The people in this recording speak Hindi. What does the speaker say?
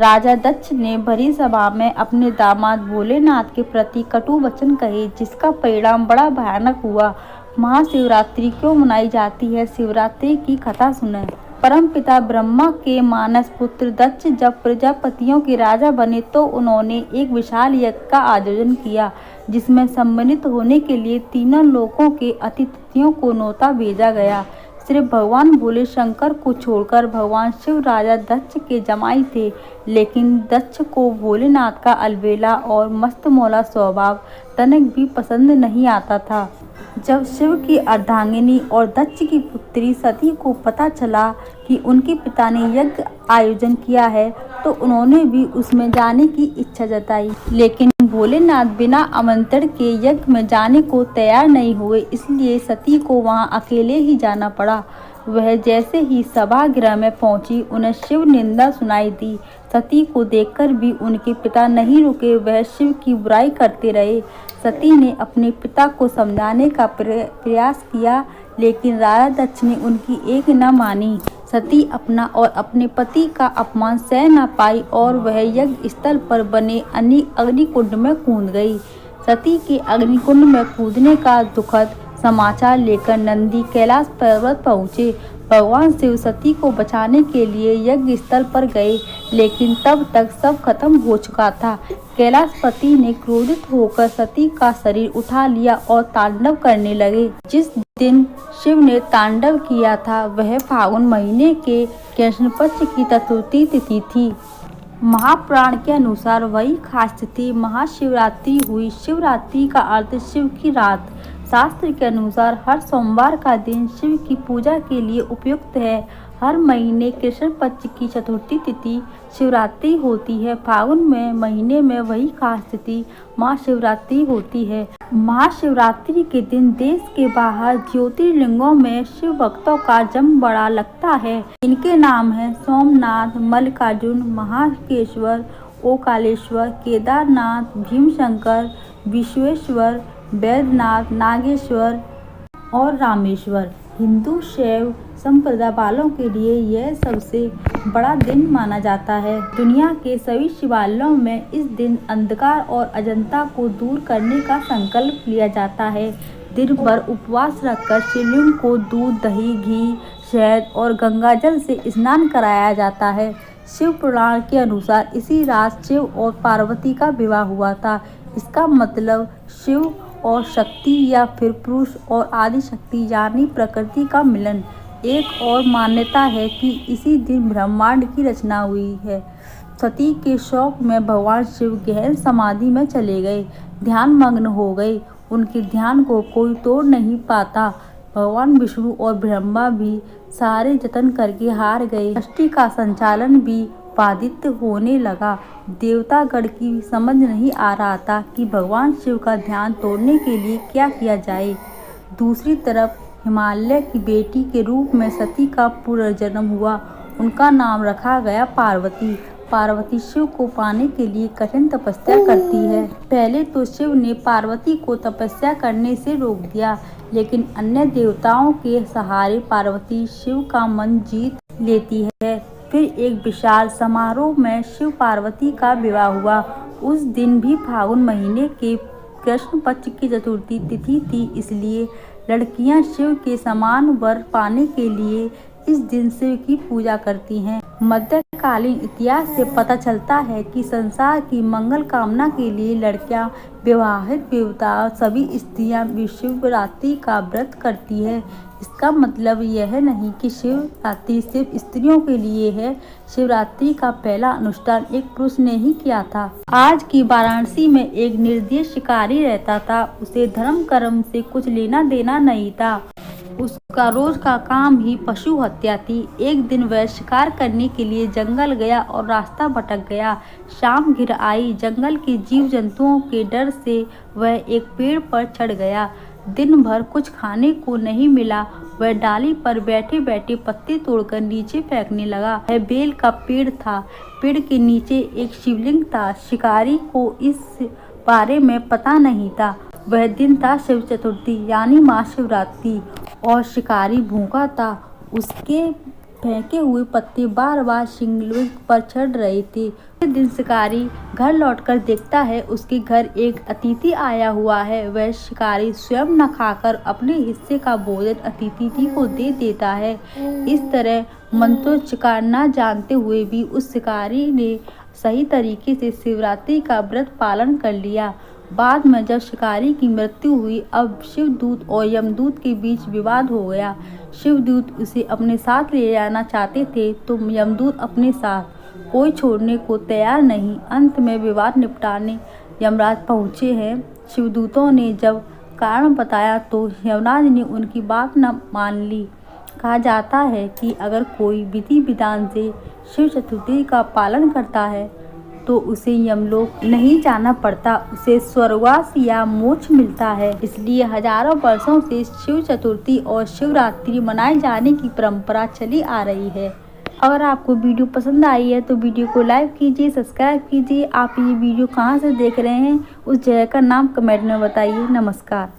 राजा दक्ष ने भरी सभा में अपने दामाद भोलेनाथ के प्रति कटु वचन कहे, जिसका परिणाम बड़ा भयानक हुआ। महाशिवरात्रि क्यों मनाई जाती है? शिवरात्रि की कथा सुनें। परमपिता ब्रह्मा के मानस पुत्र दक्ष जब प्रजापतियों के राजा बने तो उन्होंने एक विशाल यज्ञ का आयोजन किया, जिसमें सम्मानित होने के लिए तीनों लोकों के अतिथियों को न्योता भेजा गया। सिर्फ भगवान भोले शंकर को छोड़कर भगवान शिव राजा दक्ष के जमाई थे, लेकिन दक्ष को भोलेनाथ का अलबेला और मस्तमौला स्वभाव तनिक भी पसंद नहीं आता था। जब शिव की अर्धांगिनी और दक्ष की पुत्री सती को पता चला कि उनके पिता ने यज्ञ आयोजन किया है, तो उन्होंने भी उसमें जाने की इच्छा जताई, लेकिन भोलेनाथ बिना आमंत्रण के यज्ञ में जाने को तैयार नहीं हुए, इसलिए सती को वहां अकेले ही जाना पड़ा। वह जैसे ही सभागृह में पहुंची, उन्हें शिव निंदा सुनाई दी। सती को देखकर भी उनके पिता नहीं रुके, वह शिव की बुराई करते रहे। सती ने अपने पिता को समझाने का प्रयास किया, लेकिन राजा दक्ष ने उनकी एक न मानी। सती अपना और अपने पति का अपमान सह न पाई और वह यज्ञ स्थल पर बने अग्निकुंड में कूद गई। सती के अग्निकुंड में कूदने का दुखद समाचार लेकर नंदी कैलाश पर्वत पहुँचे। भगवान शिव सती को बचाने के लिए यज्ञ स्थल पर गए, लेकिन तब तक सब खत्म हो चुका था। कैलाशपति ने क्रोधित होकर सती का शरीर उठा लिया और तांडव करने लगे। जिस दिन शिव ने तांडव किया था वह फागुन महीने के कृष्ण पक्ष की चतुर्थी तिथि थी। महापुराण के अनुसार वही खास तिथि महाशिवरात्रि हुई। शिवरात्रि का अर्थ शिव की रात। शास्त्र के अनुसार हर सोमवार का दिन शिव की पूजा के लिए उपयुक्त है। हर महीने कृष्ण पक्ष की चतुर्थी तिथि शिवरात्रि होती है। फागुन में महीने में वही खास तिथि महाशिवरात्रि होती है। महाशिवरात्रि के दिन देश के बाहर ज्योतिर्लिंगों में शिव भक्तों का जम बड़ा लगता है। इनके नाम हैं सोमनाथ, मल्लिकार्जुन, महाकेश्वर, ओकालेश्वर, केदारनाथ, भीमशंकर, विश्वेश्वर, वैद्यनाथ, नागेश्वर और रामेश्वर। हिंदू शैव संप्रदाय वालों के लिए यह सबसे बड़ा दिन माना जाता है। दुनिया के सभी शिवालयों में इस दिन अंधकार और अजंता को दूर करने का संकल्प लिया जाता है। दिन भर उपवास रखकर शिवलिंग को दूध, दही, घी, शहद और गंगाजल से स्नान कराया जाता है। शिव पुराण के अनुसार इसी रात शिव और पार्वती का विवाह हुआ था। इसका मतलब शिव और शक्ति या फिर पुरुष और आदि शक्ति यानी प्रकृति का मिलन। एक और मान्यता है कि इसी दिन ब्रह्मांड की रचना हुई है। सती के शोक में भगवान शिव गहन समाधि में चले गए, ध्यान मग्न हो गए। उनके ध्यान को कोई तोड़ नहीं पाता। भगवान विष्णु और ब्रह्मा भी सारे जतन करके हार गए। सृष्टि का संचालन भी बाधित होने लगा। देवतागण की समझ नहीं आ रहा था कि भगवान शिव का ध्यान तोड़ने के लिए क्या किया जाए। दूसरी तरफ हिमालय की बेटी के रूप में सती का पुनर्जन्म हुआ। उनका नाम रखा गया पार्वती। पार्वती शिव को पाने के लिए कठिन तपस्या करती है। पहले तो शिव ने पार्वती को तपस्या करने से रोक दिया, लेकिन अन्य देवताओं के सहारे पार्वती शिव का मन जीत लेती है। फिर एक विशाल समारोह में शिव पार्वती का विवाह हुआ। उस दिन भी फागुन महीने के कृष्ण पक्ष की चतुर्थी तिथि थी, इसलिए लड़कियां शिव के समान वर पाने के लिए इस दिन शिव की पूजा करती हैं। मध्यकालीन इतिहास से पता चलता है कि संसार की मंगल कामना के लिए लड़कियां, विवाहित देवता, सभी स्त्रियां शिवरात्रि का व्रत करती है। इसका मतलब यह नहीं कि शिवरात्रि सिर्फ स्त्रियों के लिए है। शिवरात्रि का पहला अनुष्ठान एक पुरुष ने ही किया था। आज की वाराणसी में एक निर्दयी शिकारी रहता था। उसे धर्म कर्म से कुछ लेना देना नहीं था। उसका रोज का काम ही पशु हत्या थी। एक दिन वह शिकार करने के लिए जंगल गया और रास्ता भटक गया। शाम घिर आई। जंगल के जीव जंतुओं के डर से वह एक पेड़ पर चढ़ गया। दिन भर कुछ खाने को नहीं मिला। वह डाली पर बैठे बैठे पत्ते तोड़कर नीचे फेंकने लगा। वह बेल का पेड़ था। पेड़ के नीचे एक शिवलिंग था। शिकारी को इस बारे में पता नहीं था। वह दिन था शिव चतुर्थी यानी महाशिवरात्रि और शिकारी भूखा था। उसके फेंके हुए पत्ते बार बार शिंगलुई पर चढ़ रहे थे। एक दिन शिकारी घर लौटकर देखता है उसके घर एक अतिथि आया हुआ है। वह शिकारी स्वयं न खाकर अपने हिस्से का भोजन अतिथि को दे देता है। इस तरह मंत्रोच्चार न जानते हुए भी उस शिकारी ने सही तरीके से शिवरात्रि का व्रत पालन कर लिया। बाद में जब शिकारी की मृत्यु हुई, अब शिवदूत और यमदूत के बीच विवाद हो गया। शिवदूत उसे अपने साथ ले जाना चाहते थे तो यमदूत अपने साथ कोई छोड़ने को तैयार नहीं। अंत में विवाद निपटाने यमराज पहुँचे हैं। शिवदूतों ने जब कारण बताया तो यमराज ने उनकी बात न मान ली। कहा जाता है कि अगर कोई विधि विधान से शिव चतुर्थी का पालन करता है तो उसे यमलोक नहीं जाना पड़ता, उसे स्वर्गवास या मोक्ष मिलता है। इसलिए हजारों वर्षों से शिव चतुर्थी और शिवरात्रि मनाए जाने की परंपरा चली आ रही है। अगर आपको वीडियो पसंद आई है तो वीडियो को लाइक कीजिए, सब्सक्राइब कीजिए। आप ये वीडियो कहाँ से देख रहे हैं उस जगह का नाम कमेंट में बताइए। नमस्कार।